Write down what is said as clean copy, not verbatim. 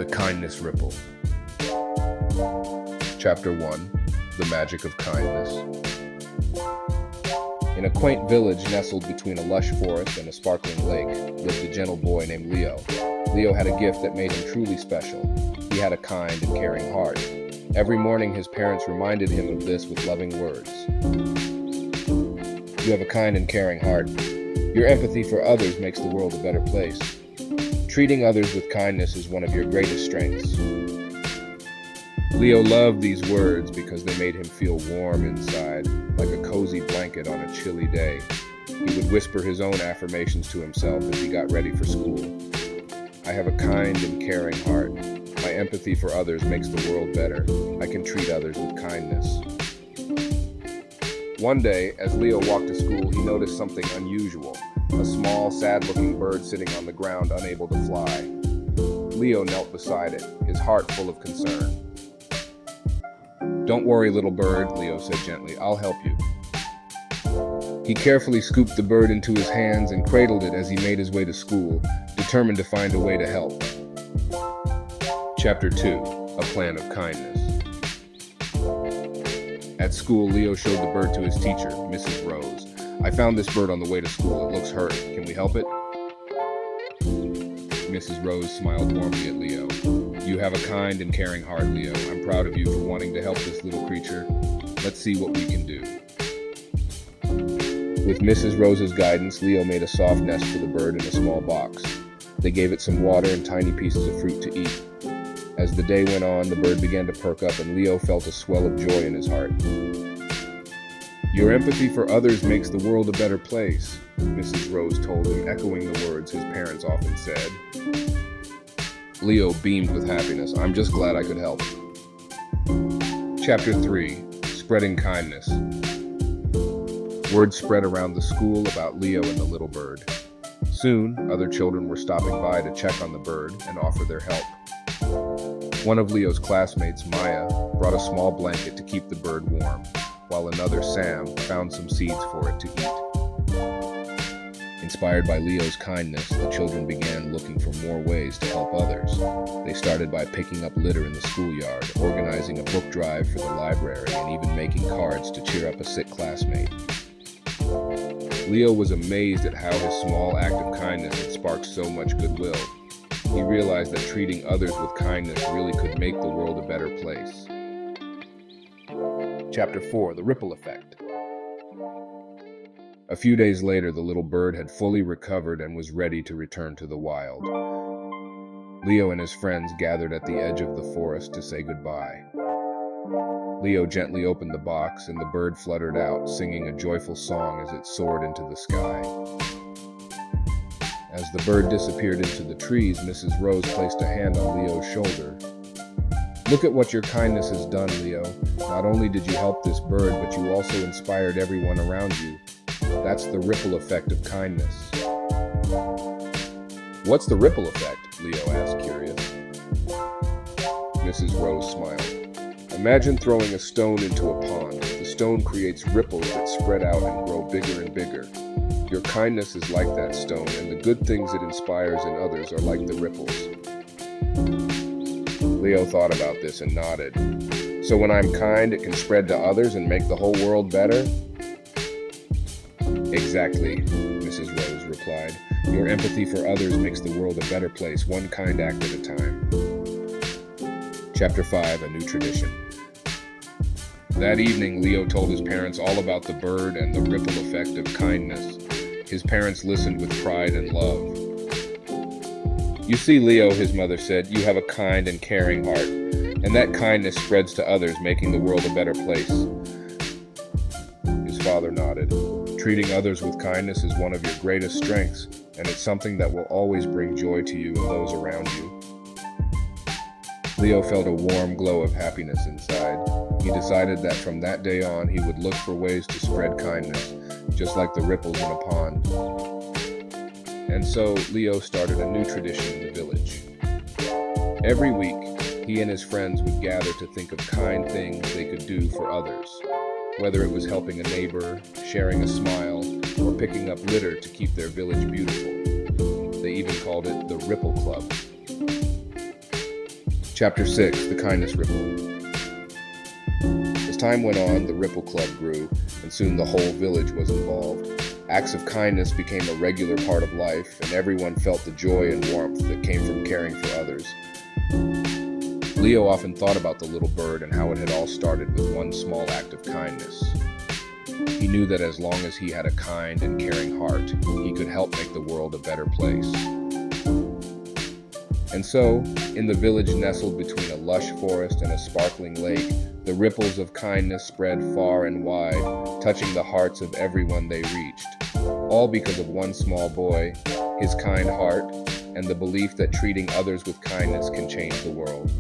The Kindness Ripple. Chapter 1. The Magic of Kindness. In a quaint village nestled between a lush forest and a sparkling lake lived a gentle boy named Leo. Leo had a gift that made him truly special. He had a kind and caring heart. Every morning his parents reminded him of this with loving words. You have a kind and caring heart. Your empathy for others makes the world a better place. Treating others with kindness is one of your greatest strengths. Leo loved these words because they made him feel warm inside, like a cozy blanket on a chilly day. He would whisper his own affirmations to himself as he got ready for school. I have a kind and caring heart. My empathy for others makes the world better. I can treat others with kindness. One day, as Leo walked to school, he noticed something unusual. A small, sad-looking bird sitting on the ground, unable to fly. Leo knelt beside it, his heart full of concern. Don't worry, little bird, Leo said gently. I'll help you. He carefully scooped the bird into his hands and cradled it as he made his way to school, determined to find a way to help. Chapter 2. A Plan of Kindness. At school, Leo showed the bird to his teacher, Mrs. Rose. I found this bird on the way to school. It looks hurt. Can we help it? Mrs. Rose smiled warmly at Leo. You have a kind and caring heart, Leo. I'm proud of you for wanting to help this little creature. Let's see what we can do. With Mrs. Rose's guidance, Leo made a soft nest for the bird in a small box. They gave it some water and tiny pieces of fruit to eat. As the day went on, the bird began to perk up and Leo felt a swell of joy in his heart. Your empathy for others makes the world a better place, Mrs. Rose told him, echoing the words his parents often said. Leo beamed with happiness. I'm just glad I could help. Chapter 3. Spreading Kindness. Word spread around the school about Leo and the little bird. Soon, other children were stopping by to check on the bird and offer their help. One of Leo's classmates, Maya, brought a small blanket to keep the bird warm, while another, Sam, found some seeds for it to eat. Inspired by Leo's kindness, the children began looking for more ways to help others. They started by picking up litter in the schoolyard, organizing a book drive for the library, and even making cards to cheer up a sick classmate. Leo was amazed at how his small act of kindness had sparked so much goodwill. He realized that treating others with kindness really could make the world a better place. Chapter 4. The Ripple Effect. A few days later, the little bird had fully recovered and was ready to return to the wild. Leo and his friends gathered at the edge of the forest to say goodbye. Leo gently opened the box and the bird fluttered out, singing a joyful song as it soared into the sky. As the bird disappeared into the trees, Mrs. Rose placed a hand on Leo's shoulder. Look at what your kindness has done, Leo. Not only did you help this bird, but you also inspired everyone around you. That's the ripple effect of kindness. What's the ripple effect? Leo asked, curious. Mrs. Rose smiled. Imagine throwing a stone into a pond. The stone creates ripples that spread out and grow bigger and bigger. Your kindness is like that stone, and the good things it inspires in others are like the ripples. Leo thought about this and nodded. So when I'm kind, it can spread to others and make the whole world better? Exactly, Mrs. Rose replied. Your empathy for others makes the world a better place, one kind act at a time. Chapter 5. A New Tradition. That evening, Leo told his parents all about the bird and the ripple effect of kindness. His parents listened with pride and love. You see, Leo, his mother said, you have a kind and caring heart, and that kindness spreads to others, making the world a better place. His father nodded. Treating others with kindness is one of your greatest strengths, and it's something that will always bring joy to you and those around you. Leo felt a warm glow of happiness inside. He decided that from that day on, he would look for ways to spread kindness, just like the ripples in a pond. And so, Leo started a new tradition in the village. Every week, he and his friends would gather to think of kind things they could do for others, whether it was helping a neighbor, sharing a smile, or picking up litter to keep their village beautiful. They even called it the Ripple Club. Chapter 6, The Kindness Ripple. As time went on, the Ripple Club grew, and soon the whole village was involved. Acts of kindness became a regular part of life, and everyone felt the joy and warmth that came from caring for others. Leo often thought about the little bird and how it had all started with one small act of kindness. He knew that as long as he had a kind and caring heart, he could help make the world a better place. And so, in the village nestled between a lush forest and a sparkling lake, the ripples of kindness spread far and wide, touching the hearts of everyone they reached. All because of one small boy, his kind heart, and the belief that treating others with kindness can change the world.